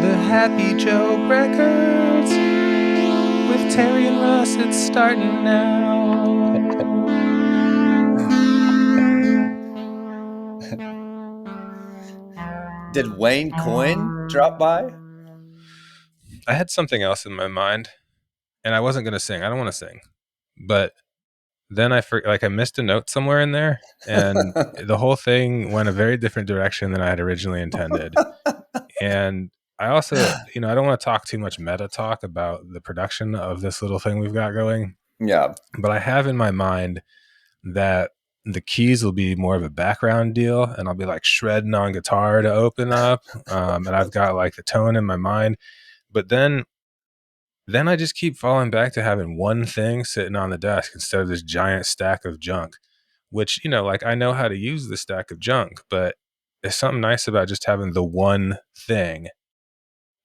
to Happy Joke Records with Terry and Russ. It's starting now. Did Wayne Coyne drop by? I had something else in my mind, and I wasn't going to sing. I don't want to sing, but then I missed a note somewhere in there, and the whole thing went a very different direction than I had originally intended. And I also, I don't want to talk too much meta talk about the production of this little thing we've got going, Yeah. but I have in my mind that the keys will be more of a background deal, and I'll be like shredding on guitar to open up, and I've got like the tone in my mind. But then I just keep falling back to having one thing sitting on the desk instead of this giant stack of junk, which, like I know how to use the stack of junk, but there's something nice about just having the one thing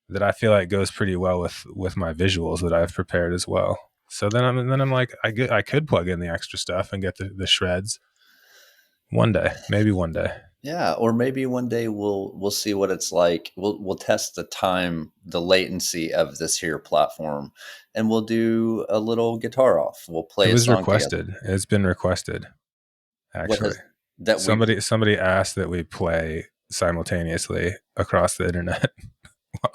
that I feel like goes pretty well with my visuals that I've prepared as well. So then I'm like, I could plug in the extra stuff and get the shreds one day, maybe one day. Yeah, or maybe one day we'll see what it's like. We'll test the latency of this here platform, and we'll do a little guitar off. We'll It play a was song together. requested. It's been requested, What actually. has that we Somebody asked that we play simultaneously across the internet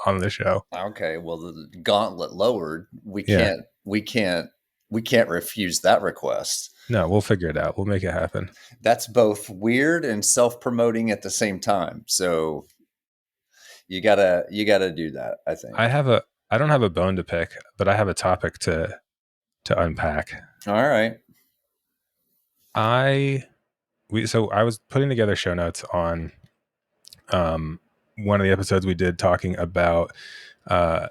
on the show. Okay, well, the gauntlet lowered. We Yeah. can't we can't we can't refuse that request. No, we'll figure it out. We'll make it happen. That's both weird and self-promoting at the same time. So you gotta do that, I think. I don't have a bone to pick, but I have a topic to unpack. All right. I so I was putting together show notes on one of the episodes we did talking about uh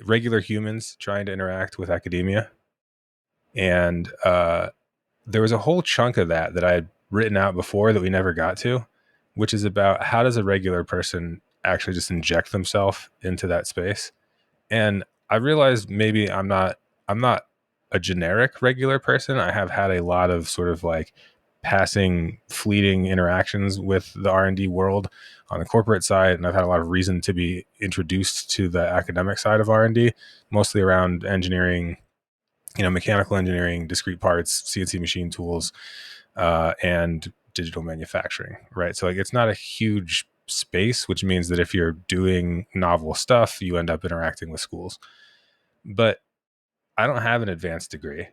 regular humans trying to interact with academia, and there was a whole chunk of that I had written out before that we never got to, which is about how does a regular person actually just inject themselves into that space. And I realized maybe I'm not a generic regular person. I have had a lot of sort of like passing fleeting interactions with the R&D world on the corporate side, and I've had a lot of reason to be introduced to the academic side of R&D, mostly around engineering, mechanical engineering, discrete parts, CNC machine tools, and digital manufacturing, right? So like it's not a huge space, which means that if you're doing novel stuff, you end up interacting with schools. But I don't have an advanced degree.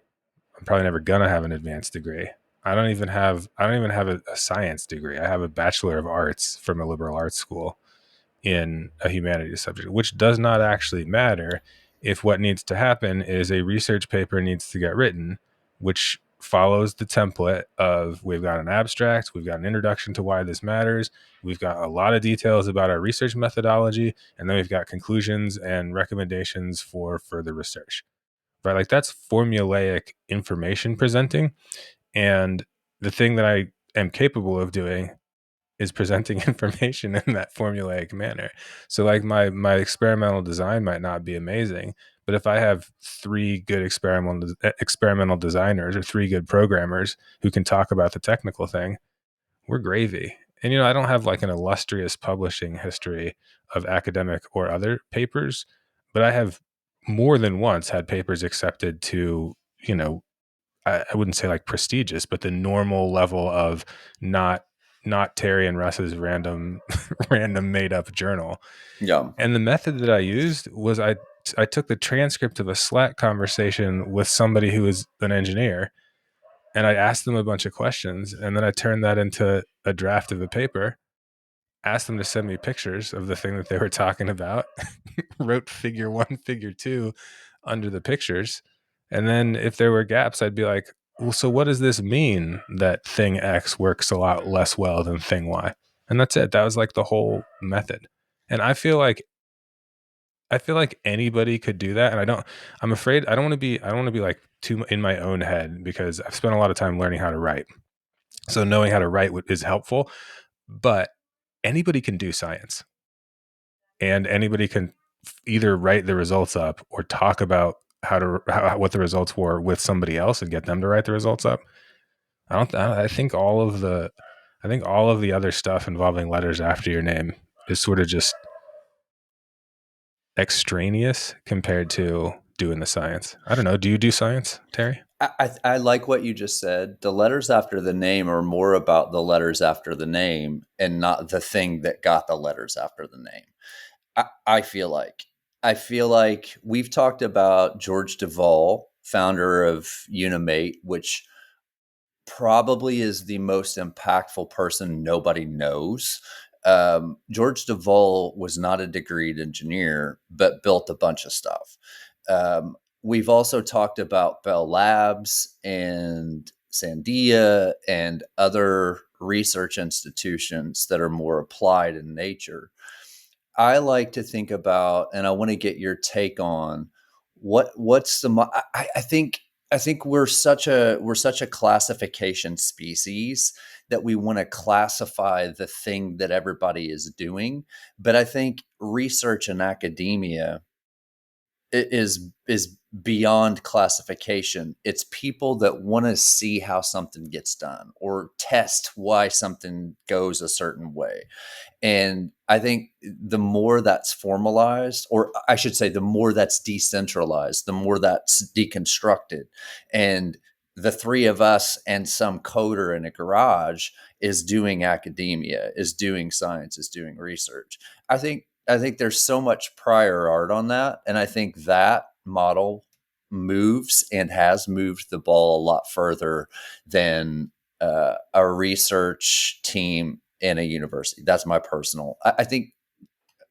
I'm probably never gonna have an advanced degree. I don't even have a science degree. I have a Bachelor of Arts from a liberal arts school in a humanities subject, which does not actually matter if what needs to happen is a research paper needs to get written, which follows the template of we've got an abstract, we've got an introduction to why this matters, we've got a lot of details about our research methodology, and then we've got conclusions and recommendations for further research. Right? Like that's formulaic information presenting. And the thing that I am capable of doing is presenting information in that formulaic manner. So like my experimental design might not be amazing, but if I have three good experimental designers or three good programmers who can talk about the technical thing, we're gravy. And I don't have like an illustrious publishing history of academic or other papers, but I have more than once had papers accepted to, I wouldn't say like prestigious, but the normal level of not not Terry and Russ's random random made up journal. Yeah. And the method that I used was I took the transcript of a Slack conversation with somebody who is an engineer, and I asked them a bunch of questions, and then I turned that into a draft of a paper, asked them to send me pictures of the thing that they were talking about, wrote figure 1, figure 2 under the pictures. And then if there were gaps, I'd be like, well, so what does this mean that thing X works a lot less well than thing Y? And that's it. That was like the whole method. And I feel like anybody could do that. And I'm afraid I don't want to be like too in my own head because I've spent a lot of time learning how to write. So knowing how to write is helpful, but anybody can do science, and anybody can either write the results up or talk about what the results were with somebody else and get them to write the results up. I think all of the other stuff involving letters after your name is sort of just extraneous compared to doing the science. I don't know. Do you do science, Terry? I like what you just said. The letters after the name are more about the letters after the name and not the thing that got the letters after the name. I feel like. I feel like we've talked about George Duvall, founder of Unimate, which probably is the most impactful person nobody knows. George Duvall was not a degreed engineer, but built a bunch of stuff. We've also talked about Bell Labs and Sandia and other research institutions that are more applied in nature. I like to think about, and I want to get your take on what's the. I think we're such a classification species that we want to classify the thing that everybody is doing. But I think research and academia is beyond classification. It's people that want to see how something gets done or test why something goes a certain way. And I think the more that's formalized, or I should say, the more that's decentralized, the more that's deconstructed. And the three of us and some coder in a garage is doing academia, is doing science, is doing research. I think there's so much prior art on that. And I think that model moves and has moved the ball a lot further than a research team in a university. That's my personal. I think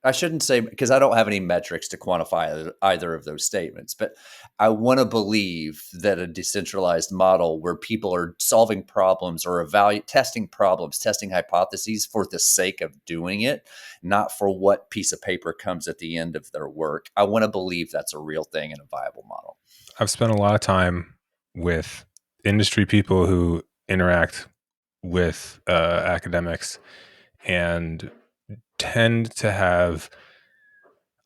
I shouldn't say because I don't have any metrics to quantify either of those statements, but I want to believe that a decentralized model where people are solving problems or testing problems, testing hypotheses for the sake of doing it, not for what piece of paper comes at the end of their work. I want to believe that's a real thing and a viable model. I've spent a lot of time with industry people who interact with academics and tend to have,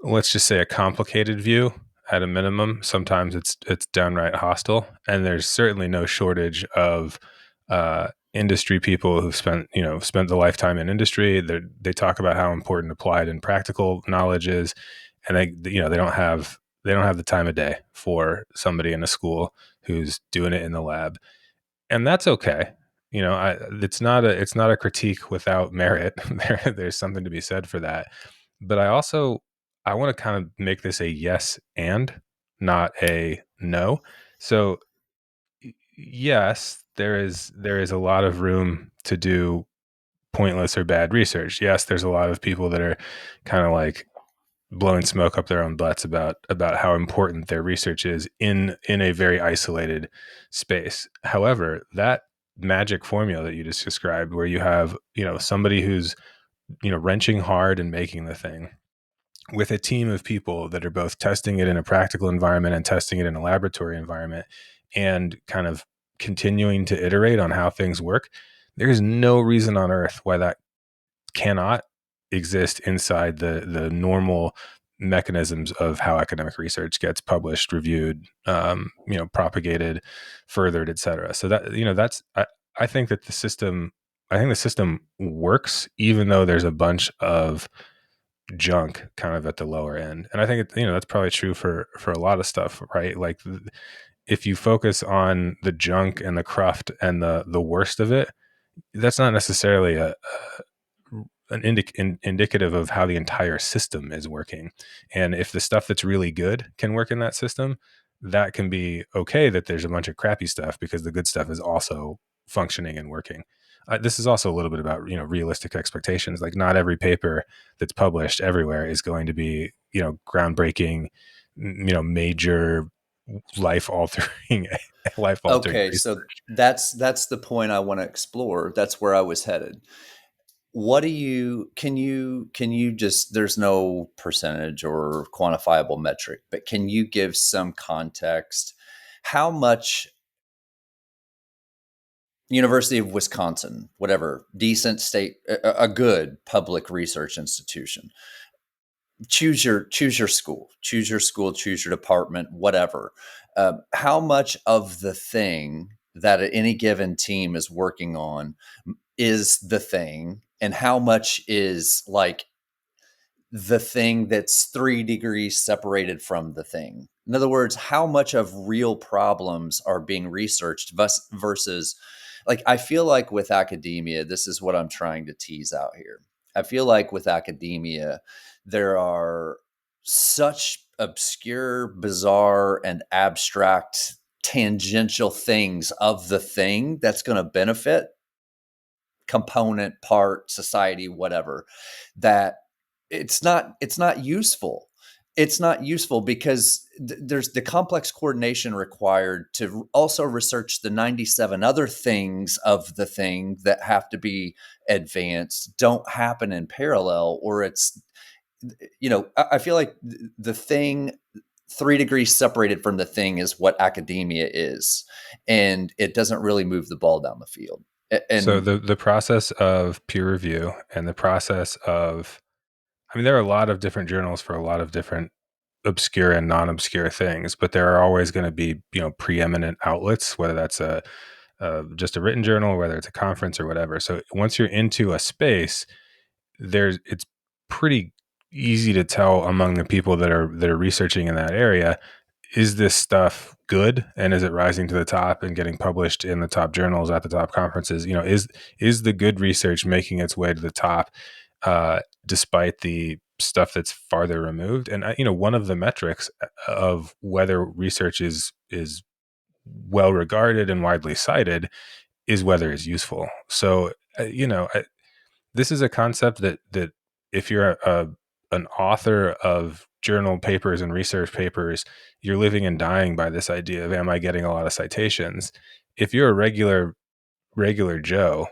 let's just say, a complicated view at a minimum. Sometimes it's downright hostile, and there's certainly no shortage of industry people who've spent the lifetime in industry. They talk about how important applied and practical knowledge is, and they don't have the time of day for somebody in a school who's doing it in the lab, and that's okay. It's not a critique without merit. There's something to be said for that. But I want to kind of make this a yes and not a no. So yes, there is a lot of room to do pointless or bad research. Yes, there's a lot of people that are kind of like blowing smoke up their own butts about how important their research is in a very isolated space. However, that magic formula that you just described, where you have somebody who's wrenching hard and making the thing with a team of people that are both testing it in a practical environment and testing it in a laboratory environment and kind of continuing to iterate on how things work, there's no reason on earth why that cannot exist inside the normal mechanisms of how academic research gets published, reviewed, propagated, furthered, et cetera. So I think that I think the system works, even though there's a bunch of junk kind of at the lower end. And I think that's probably true for a lot of stuff, right? Like if you focus on the junk and the cruft and the worst of it, that's not necessarily indicative of how the entire system is working. And if the stuff that's really good can work in that system, that can be okay that there's a bunch of crappy stuff because the good stuff is also functioning and working. This is also a little bit about realistic expectations. Like not every paper that's published everywhere is going to be groundbreaking, major life altering life altering Okay, research. so that's the point I want to explore. That's where I was headed. What do you can you just, there's no percentage or quantifiable metric, but can you give some context? How much University of Wisconsin, whatever, decent state, a good public research institution, choose your school, choose your department, whatever. How much of the thing that any given team is working on is the thing, and how much is like the thing that's 3 degrees separated from the thing. In other words, how much of real problems are being researched versus, like, I feel like with academia, this is what I'm trying to tease out here. I feel like with academia, there are such obscure, bizarre, and abstract tangential things of the thing that's going to benefit component, part, society, whatever, that it's not useful. It's not useful because there's the complex coordination required to also research the 97 other things of the thing that have to be advanced don't happen in parallel, or it's, I feel like the thing 3 degrees separated from the thing is what academia is, and it doesn't really move the ball down the field. So And the process of peer review and the process of, I mean, there are a lot of different journals for a lot of different obscure and non-obscure things, but there are always going to be, preeminent outlets, whether that's just a written journal, whether it's a conference or whatever. So once you're into a space, it's pretty easy to tell among the people that are researching in that area, is this stuff good, and is it rising to the top and getting published in the top journals at the top conferences? Is the good research making its way to the top, despite the stuff that's farther removed? And one of the metrics of whether research is well regarded and widely cited is whether it's useful. So this is a concept that if you're an author of journal papers and research papers, you're living and dying by this idea of, am I getting a lot of citations? If you're a regular Joe,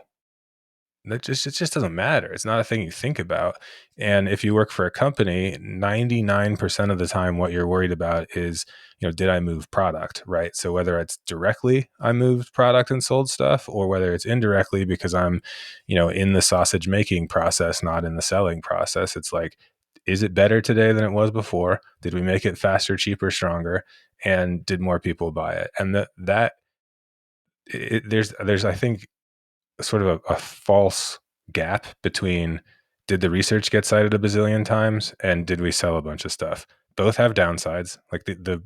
it just doesn't matter. It's not a thing you think about. And if you work for a company, 99% of the time, what you're worried about is, did I move product, right? So whether it's directly I moved product and sold stuff, or whether it's indirectly because I'm, in the sausage making process, not in the selling process, it's like, is it better today than it was before? Did we make it faster, cheaper, stronger? And did more people buy it? And there's I think sort of a false gap between, did the research get cited a bazillion times and did we sell a bunch of stuff? Both have downsides. Like the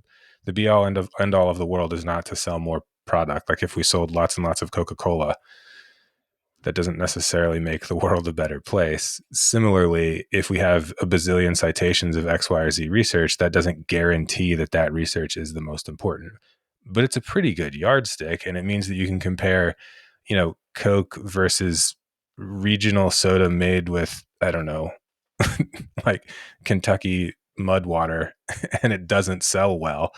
be all end all of the world is not to sell more product. Like if we sold lots and lots of Coca-Cola, that doesn't necessarily make the world a better place. Similarly, if we have a bazillion citations of X, Y, or Z research, that doesn't guarantee that research is the most important. But it's a pretty good yardstick, and it means that you can compare, Coke versus regional soda made with, I don't know, like Kentucky mud water, and it doesn't sell well.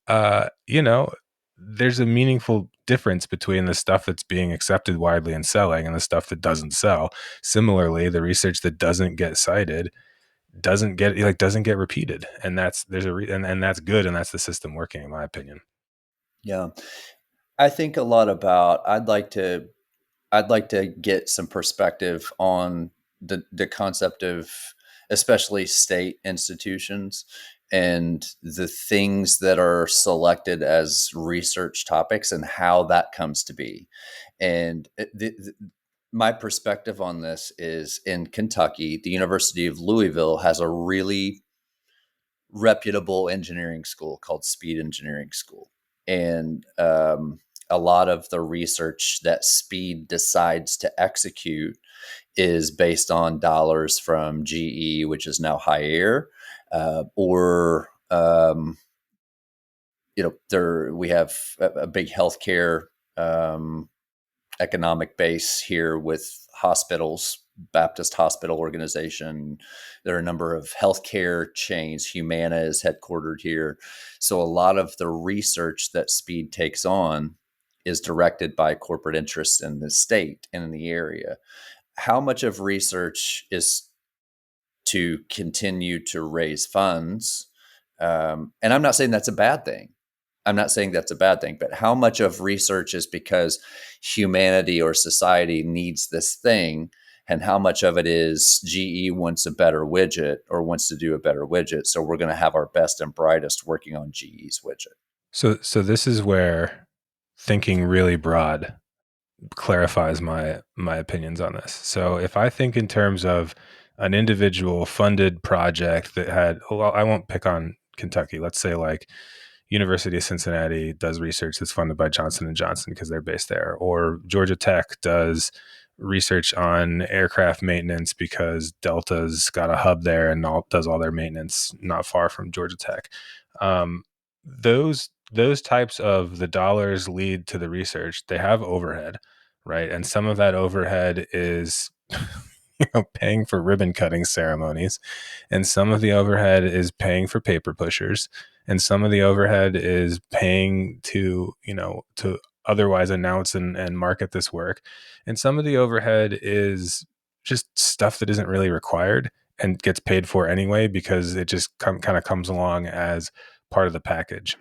uh, you know, there's a meaningful difference between the stuff that's being accepted widely and selling and the stuff that doesn't sell. Similarly, the research that doesn't get cited doesn't get repeated, and and that's good, and that's the system working, in my opinion. yeah, I think a lot about. I'd like to get some perspective on the concept of especially state institutions and the things that are selected as research topics and how that comes to be. And my perspective on this is, in Kentucky, the University of Louisville has a really reputable engineering school called Speed Engineering School. And a lot of the research that Speed decides to execute is based on dollars from GE, which is now Higher, or there we have a big healthcare economic base here with hospitals, Baptist Hospital Organization. There are a number of healthcare chains. Humana is headquartered here. So a lot of the research that Speed takes on is directed by corporate interests in the state and in the area. How much of research is to continue to raise funds? And I'm not saying that's a bad thing. I'm not saying that's a bad thing, but how much of research is because humanity or society needs this thing, and how much of it is GE wants a better widget or wants to do a better widget, so we're going to have our best and brightest working on GE's widget. So this is where thinking really broad clarifies my opinions on this. So if I think in terms of an individual funded project that had, well, I won't pick on Kentucky. Let's say like University of Cincinnati does research that's funded by Johnson and Johnson because they're based there, or Georgia Tech does research on aircraft maintenance because Delta's got a hub there and does all their maintenance not far from Georgia Tech. Um, those types of the dollars lead to the research. They have overhead, right? And some of that overhead is paying for ribbon cutting ceremonies, and some of the overhead is paying for paper pushers, and some of the overhead is paying to to otherwise announce and market this work, and some of the overhead is just stuff that isn't really required and gets paid for anyway because it just kind of comes along as part of the package.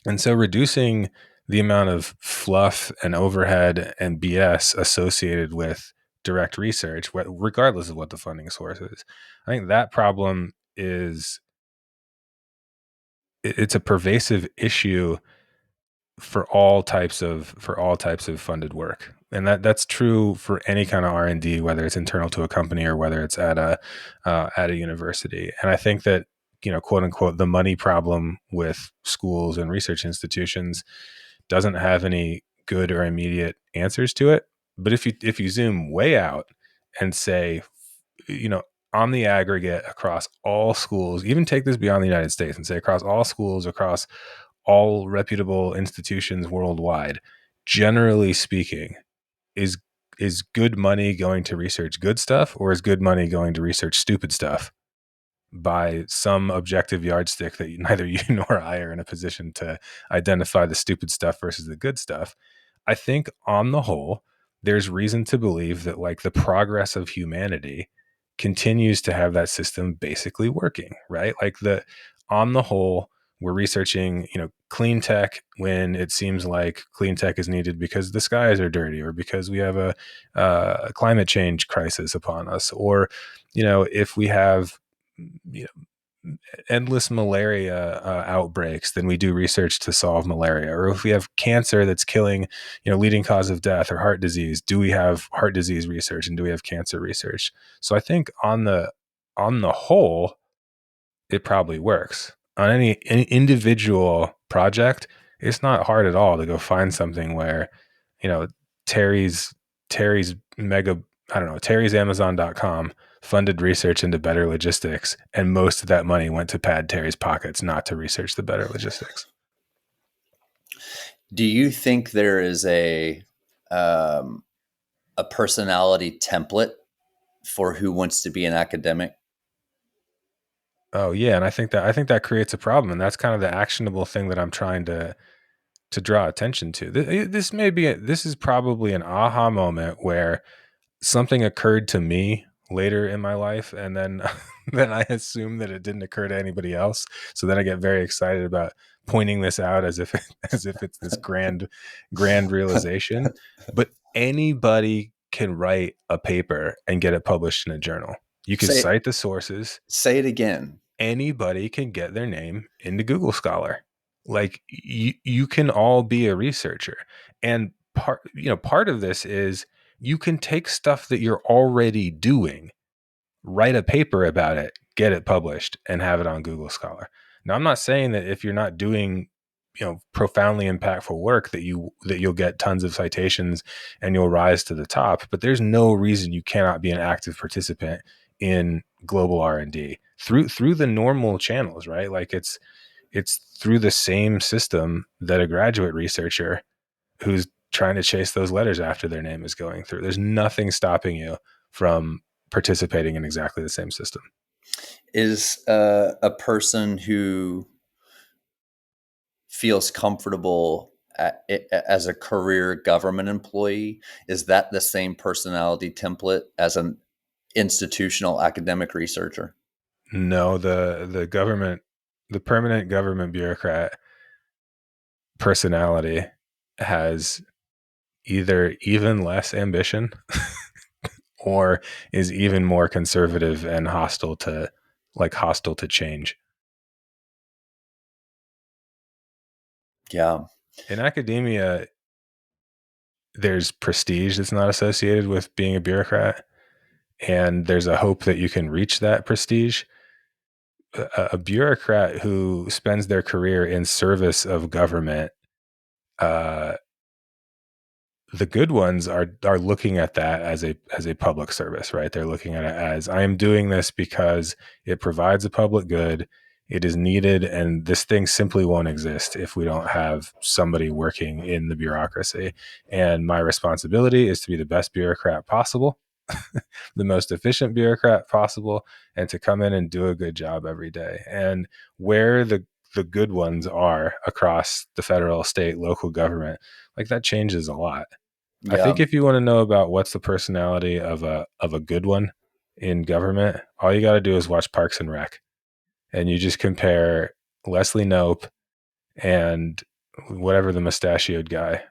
And so reducing the amount of fluff and overhead and BS associated with direct research, regardless of what the funding source is, I think that problem is it's a pervasive issue for all types of funded work, and that's true for any kind of R&D, whether it's internal to a company or whether it's at a university. And I think that quote unquote the money problem with schools and research institutions doesn't have any good or immediate answers to it. But if you zoom way out and say, you know, on the aggregate across all schools, even take this beyond the United States and say across all schools, across all reputable institutions worldwide, generally speaking, is is good money going to research good stuff, or is good money going to research stupid stuff by some objective yardstick that neither you nor I are in a position to identify the stupid stuff versus the good stuff? I think on the whole, there's reason to believe that like the progress of humanity continues to have that system basically working, right? Like on the whole, we're researching, clean tech when it seems like clean tech is needed because the skies are dirty or because we have a climate change crisis upon us, or, if we have, you endless malaria outbreaks, then we do research to solve malaria. Or if we have cancer that's killing, leading cause of death, or heart disease, do we have heart disease research and do we have cancer research? So I think on the whole, it probably works. On any individual project, it's not hard at all to go find something where, you know, Terry's Terry's mega I don't know, Terry's Amazon.com funded research into better logistics, and most of that money went to pad Terry's pockets, not to research the better logistics. Do you think there is um, a personality template for who wants to be an academic? Oh yeah, and I think that creates a problem, and that's kind of the actionable thing that I'm trying to draw attention to. This is probably an aha moment where something occurred to me later in my life, and then then I assume that it didn't occur to anybody else. So then I get very excited about pointing this out as if as if it's this grand realization. But anybody can write a paper and get it published in a journal. You can say cite the sources. say it again. Anybody can get their name into Google Scholar. Like you can all be a researcher. And part of this is you can take stuff that you're already doing, write a paper about it, get it published, and have it on Google Scholar. Now, I'm not saying that if you're not doing, profoundly impactful work that you'll get tons of citations and you'll rise to the top, but there's no reason you cannot be an active participant in global R&D through the normal channels, right? Like it's through the same system that a graduate researcher who's trying to chase those letters after their name is going through. There's nothing stopping you from participating in exactly the same system. Is a person who feels comfortable as a career government employee, is that the same personality template as an institutional academic researcher? No, the government, the permanent government bureaucrat personality has either even less ambition or is even more conservative and hostile to change. Yeah. In academia, there's prestige that's not associated with being a bureaucrat. and there's a hope that you can reach that prestige. A bureaucrat who spends their career in service of government, uh, the good ones are looking at that as a public service, right? They're looking at it as, I am doing this because it provides a public good, it is needed, and this thing simply won't exist if we don't have somebody working in the bureaucracy. And my responsibility is to be the best bureaucrat possible, the most efficient bureaucrat possible, and to come in and do a good job every day. And where the good ones are across the federal, state, local government, like that changes a lot. I Yeah. think if you want to know about what's the personality of a good one in government, all you got to do is watch Parks and Rec, and you just compare Leslie Knope and whatever the mustachioed guy,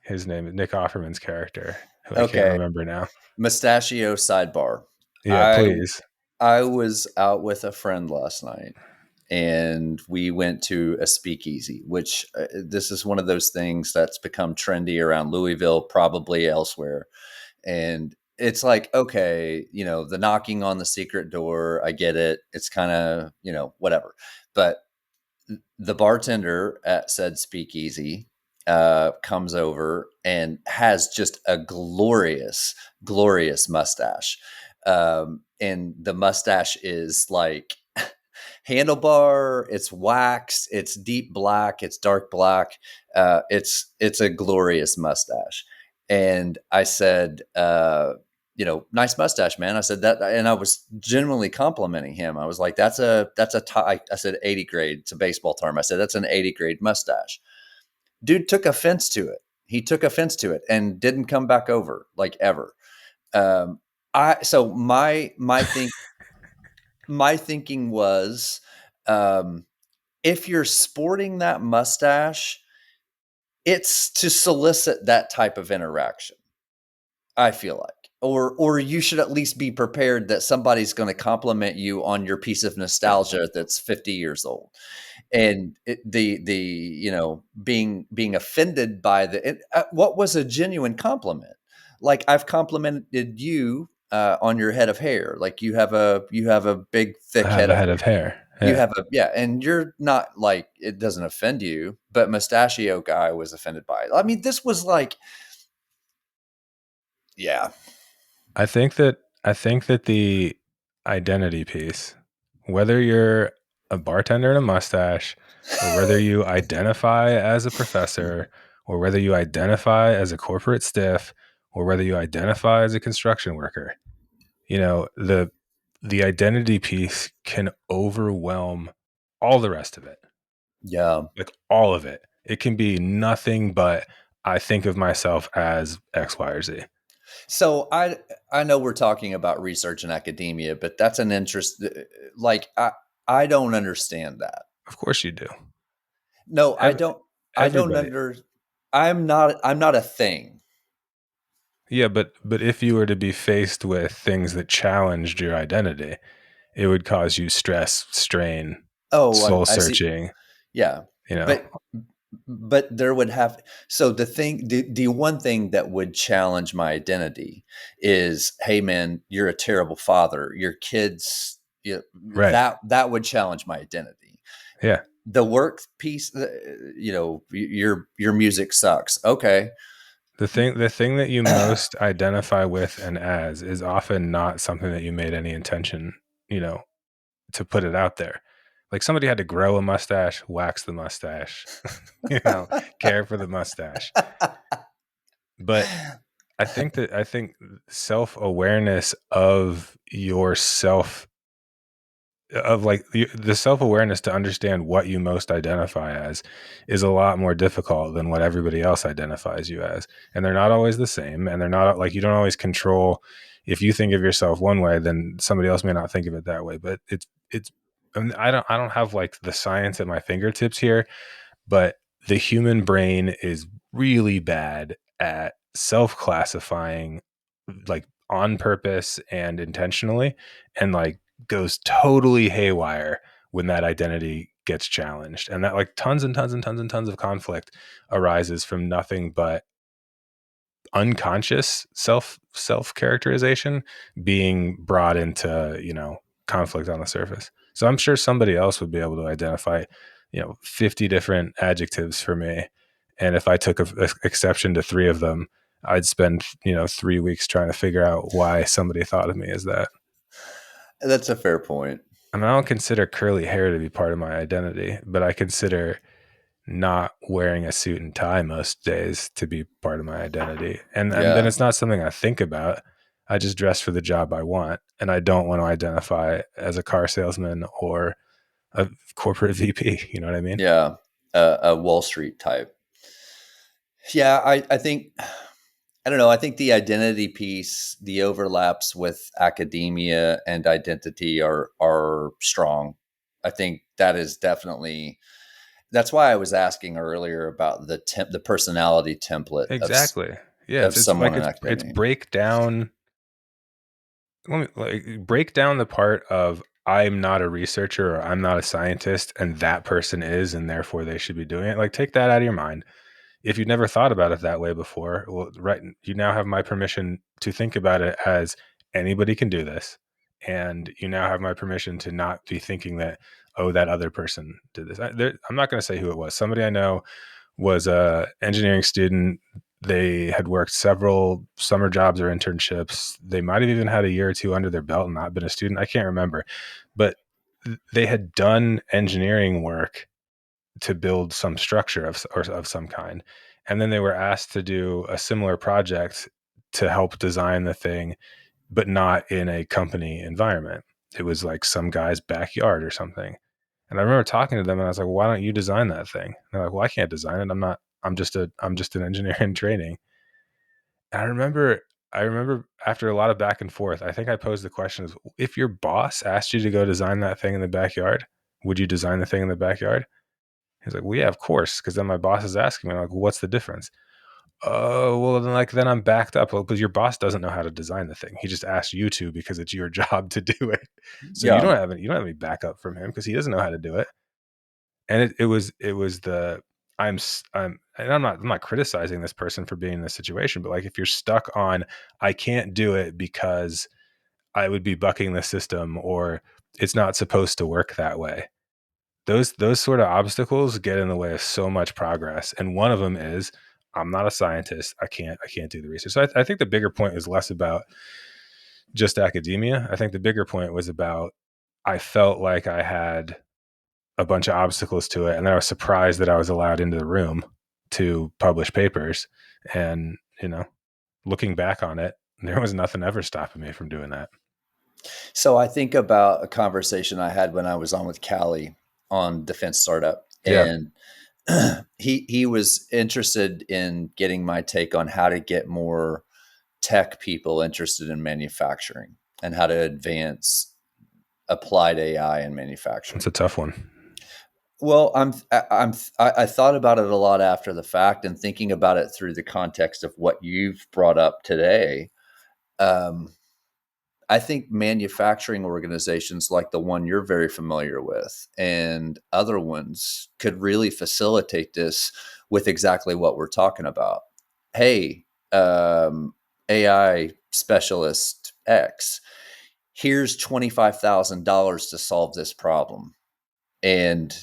his name is Nick Offerman's character, who I can't Okay. remember now. Mustachio sidebar. Yeah, I please. I was out with a friend last night and we went to a speakeasy, which this is one of those things that's become trendy around Louisville, probably elsewhere. And it's like, okay, the knocking on the secret door, I get it. It's kind of, whatever. But the bartender at said speakeasy comes over and has just a glorious, glorious mustache. And the mustache is like handlebar. It's waxed. It's deep black. It's dark black. It's a glorious mustache. And I said, nice mustache, man. I said that, and I was genuinely complimenting him. I was like, that's a tie. I said 80 grade. It's a baseball term. I said that's an 80 grade mustache. Dude took offense to it. He took offense to it and didn't come back over like ever. Um, so my thinking was, um, if you're sporting that mustache, it's to solicit that type of interaction. I feel like, or you should at least be prepared that somebody's going to compliment you on your piece of nostalgia that's 50 years old. And the being offended by what was a genuine compliment. Like, I've complimented you on your head of hair. Like, you have a big I thick have head a of head of hair. you Yeah. have a yeah, and you're not, like, it doesn't offend you, but mustachio guy was offended by it. I mean, this was like, yeah. I think that the identity piece, whether you're a bartender in a mustache, or whether you identify as a professor, or whether you identify as a corporate stiff, or whether you identify as a construction worker, the identity piece can overwhelm all the rest of it. Yeah. Like all of it. It can be nothing but, I think of myself as X, Y, or Z. So I know we're talking about research and academia, but that's an interest. Like, I don't understand that. Of course you do. No, I Ev- don't. I don't Everybody. under. I'm not a thing. Yeah, but if you were to be faced with things that challenged your identity, it would cause you stress, strain, Oh, soul I see. searching, Yeah, you know. but there would have. So the one thing that would challenge my identity is, hey man, you're a terrible father. Your kids, Right. that would challenge my identity. Yeah. The work piece, your music sucks. Okay. The thing that you most identify with and as is often not something that you made any intention, you know, to put it out there. Like somebody had to grow a mustache, wax the mustache, you know, care for the mustache. But I think self-awareness of yourself, of like the self-awareness to understand what you most identify as, is a lot more difficult than what everybody else identifies you as. And they're not always the same, and they're not like, you don't always control. If you think of yourself one way, then somebody else may not think of it that way. But it's I don't have like the science at my fingertips here, but the human brain is really bad at self-classifying, like on purpose and intentionally, and like goes totally haywire when that identity gets challenged. And that, like, tons and tons and tons and tons of conflict arises from nothing but unconscious self characterization being brought into, conflict on the surface. So I'm sure somebody else would be able to identify, 50 different adjectives for me, and if I took a exception to 3 of them, I'd spend 3 weeks trying to figure out why somebody thought of me as that. That's a fair point. I mean, I don't consider curly hair to be part of my identity, but I consider not wearing a suit and tie most days to be part of my identity. And then Yeah. it's not something I think about. I just dress for the job I want, and I don't want to identify as a car salesman or a corporate VP. You know what I mean? Yeah. A Wall Street type. Yeah. I think, I don't know. I think the identity piece, the overlaps with academia and identity are strong. I think that is definitely, that's why I was asking earlier about the personality template Exactly. Yeah, of it's someone like in it's academia. break down. Let me break down the part of I'm not a researcher or I'm not a scientist, and that person is, and therefore they should be doing it. Like, take that out of your mind. If you've never thought about it that way before, well, right, you now have my permission to think about it as anybody can do this. And you now have my permission to not be thinking that, oh, that other person did this. I'm not going to say who it was. Somebody I know was a engineering student. They had worked several summer jobs or internships. They might have even had a year or two under their belt and not been a student. I can't remember, but they had done engineering work to build some structure of some kind. And then they were asked to do a similar project to help design the thing, but not in a company environment. It was like some guy's backyard or something. And I remember talking to them and I was like, well, why don't you design that thing? And they're like, well, I can't design it. I'm just an engineer in training. And I remember after a lot of back and forth, I think I posed the question is, if your boss asked you to go design that thing in the backyard, would you design the thing in the backyard? He's like, well, yeah, of course. Cause then my boss is asking me, like, well, what's the difference? Oh, well, then I'm backed up. Well, because your boss doesn't know how to design the thing. He just asked you to because it's your job to do it. So Yeah. you don't have any backup from him because he doesn't know how to do it. And it was and I'm not criticizing this person for being in this situation, but like if you're stuck on I can't do it because I would be bucking the system or it's not supposed to work that way. Those sort of obstacles get in the way of so much progress. And one of them is I'm not a scientist. I can't do the research. So I think the bigger point is less about just academia. I think the bigger point was about I felt like I had a bunch of obstacles to it, and then I was surprised that I was allowed into the room to publish papers. And looking back on it, there was nothing ever stopping me from doing that. So I think about a conversation I had when I was on with Callie on Defense Startup, Yeah, and he was interested in getting my take on how to get more tech people interested in manufacturing and how to advance applied AI in it's a manufacturing. tough one. Well, I thought about it a lot after the fact and thinking about it through the context of what you've brought up today. Um, I think manufacturing organizations like the one you're very familiar with and other ones could really facilitate this with exactly what we're talking about. Hey, AI specialist X, here's $25,000 to solve this problem. And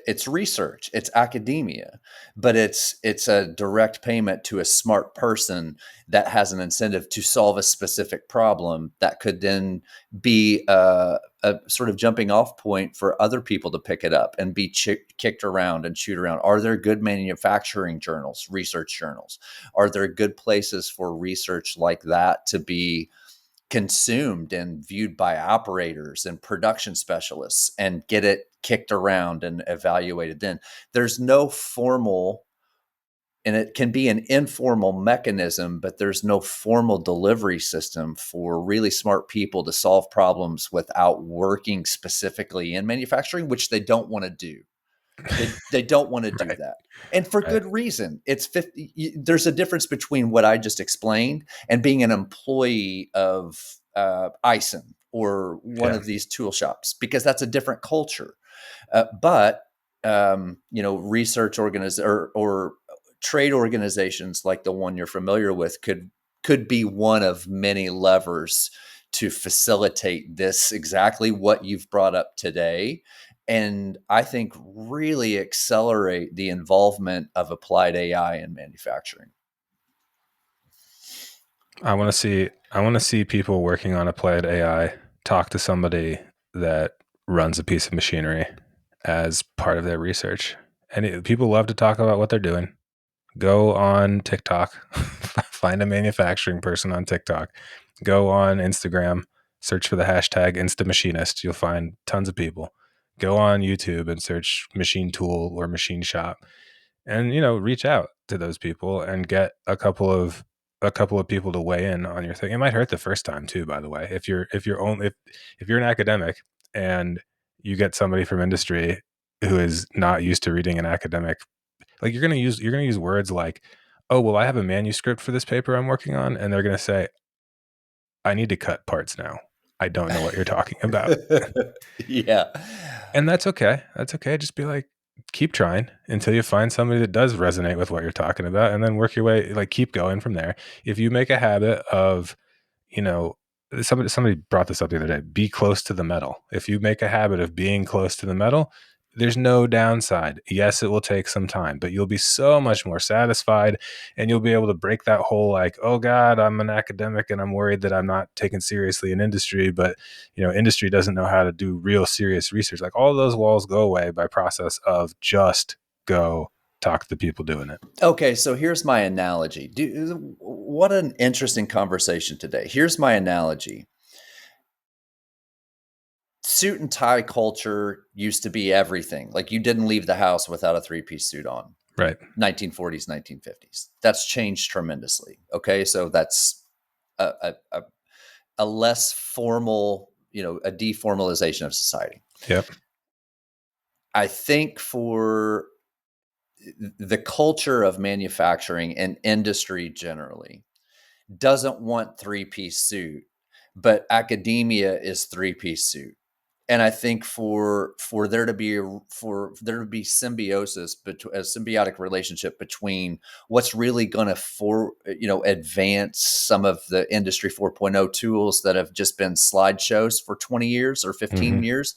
it's research, it's academia, but it's a direct payment to a smart person that has an incentive to solve a specific problem that could then be a sort of jumping off point for other people to pick it up and be kicked around and shoot around. Are there good manufacturing journals, research journals? Are there good places for research like that to be consumed and viewed by operators and production specialists and get it kicked around and evaluated? Then there's no formal, and it can be an informal mechanism, but there's no formal delivery system for really smart people to solve problems without working specifically in manufacturing, which they don't want to do. They don't want to do Right, that. And for right. good reason. It's 50, there's a difference between what I just explained and being an employee of Ison or one Yeah, of these tool shops, because that's a different culture. But research organiz or trade organizations like the one you're familiar with could be one of many levers to facilitate this, exactly what you've brought up today, and I think really accelerate the involvement of applied AI in manufacturing. I want to see people working on applied AI talk to somebody that runs a piece of machinery as part of their research. And people love to talk about what they're doing. Go on TikTok, find a manufacturing person on TikTok. Go on Instagram, search for the hashtag Instamachinist. You'll find tons of people. Go on YouTube and search machine tool or machine shop, and reach out to those people and get a couple of people to weigh in on your thing. It might hurt the first time too, by the way. If you're an academic and you get somebody from industry who is not used to reading an academic, like you're gonna use words like, oh well, I have a manuscript for this paper I'm working on, and they're gonna say, I need to cut parts now. I don't know what you're talking about. Yeah. And that's okay. That's okay. Just be like, keep trying until you find somebody that does resonate with what you're talking about, and then work your way, like keep going from there. If you make a habit of, you know, somebody brought this up the other day, be close to the metal. If you make a habit of being close to the metal, there's no downside. Yes, it will take some time, but you'll be so much more satisfied, and you'll be able to break that whole like, oh God, I'm an academic and I'm worried that I'm not taken seriously in industry, but industry doesn't know how to do real serious research. Like all of those walls go away by process of just go talk to the people doing it. Okay, so here's my analogy. What an interesting conversation today. Here's my analogy. Suit and tie culture used to be everything. Like you didn't leave the house without a three-piece suit on. Right. 1940s, 1950s. That's changed tremendously. Okay, so that's a less formal, a deformalization of society. Yep. I think for the culture of manufacturing and industry generally doesn't want three-piece suit, but academia is three-piece suit. And I think for there to be symbiosis, a symbiotic relationship between what's really going to advance some of the industry 4.0 tools that have just been slideshows for 20 years or 15 Mm-hmm. years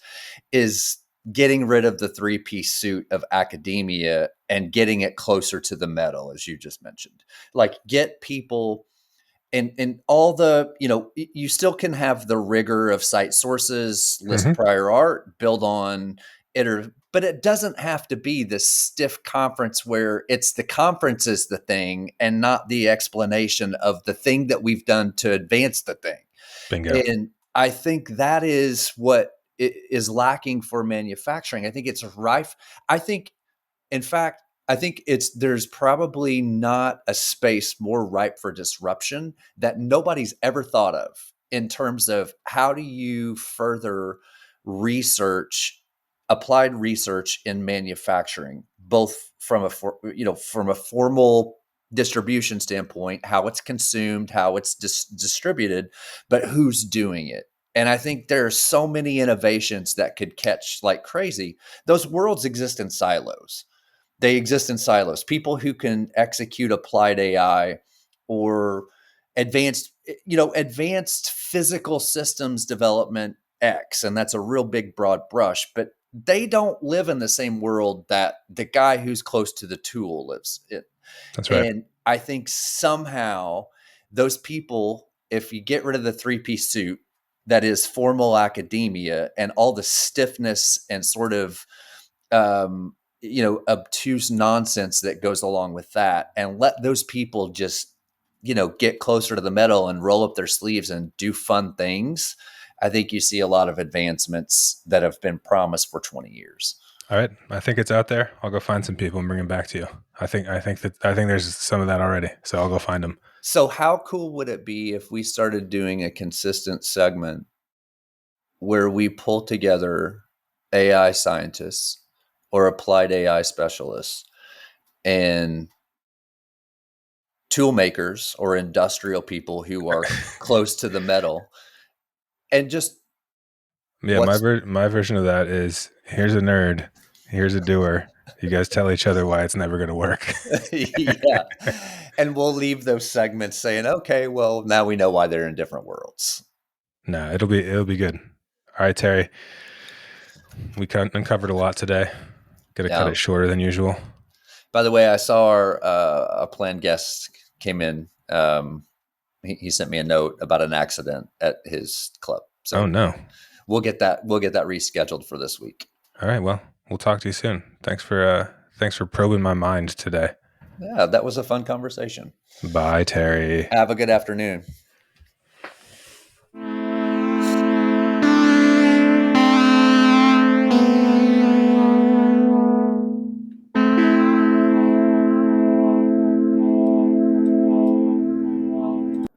is getting rid of the three-piece suit of academia and getting it closer to the metal, as you just mentioned. Like get people and all the, you still can have the rigor of cite sources, list Mm-hmm. prior art, build on it, but it doesn't have to be this stiff conference where it's the conference is the thing and not the explanation of the thing that we've done to advance the thing. Bingo. And I think that is what is lacking for manufacturing. I think it's rife. I think, in fact, I think there's probably not a space more ripe for disruption that nobody's ever thought of in terms of how do you further research, applied research in manufacturing, both from from a formal distribution standpoint, how it's consumed, how it's distributed, but who's doing it. And I think there are so many innovations that could catch like crazy. Those worlds exist in silos. They exist in silos. People who can execute applied AI or advanced physical systems development X, and that's a real big broad brush, but they don't live in the same world that the guy who's close to the tool lives in. That's right. And I think somehow those people, if you get rid of the three-piece suit that is formal academia and all the stiffness and sort of obtuse nonsense that goes along with that, and let those people just, get closer to the metal and roll up their sleeves and do fun things, I think you see a lot of advancements that have been promised for 20 years. All right. I think it's out there. I'll go find some people and bring them back to you. I think there's some of that already. So I'll go find them. So how cool would it be if we started doing a consistent segment where we pull together AI scientists or applied AI specialists and tool makers or industrial people who are close to the metal, and just Yeah, my what's ver- my version of that is, here's a nerd Here's a doer. You guys tell each other why it's never going to work. Yeah. And we'll leave those segments saying, okay, well, now we know why they're in different worlds. No, it'll be good. All right, Terry. We uncovered a lot today. Got to cut Yeah. it shorter than usual. By the way, I saw our a planned guest came in. He sent me a note about an accident at his club. Oh So no. we'll get that rescheduled for this week. All right. Well, we'll talk to you soon. Thanks for probing my mind today. Yeah, that was a fun conversation. Bye, Terry. Have a good afternoon.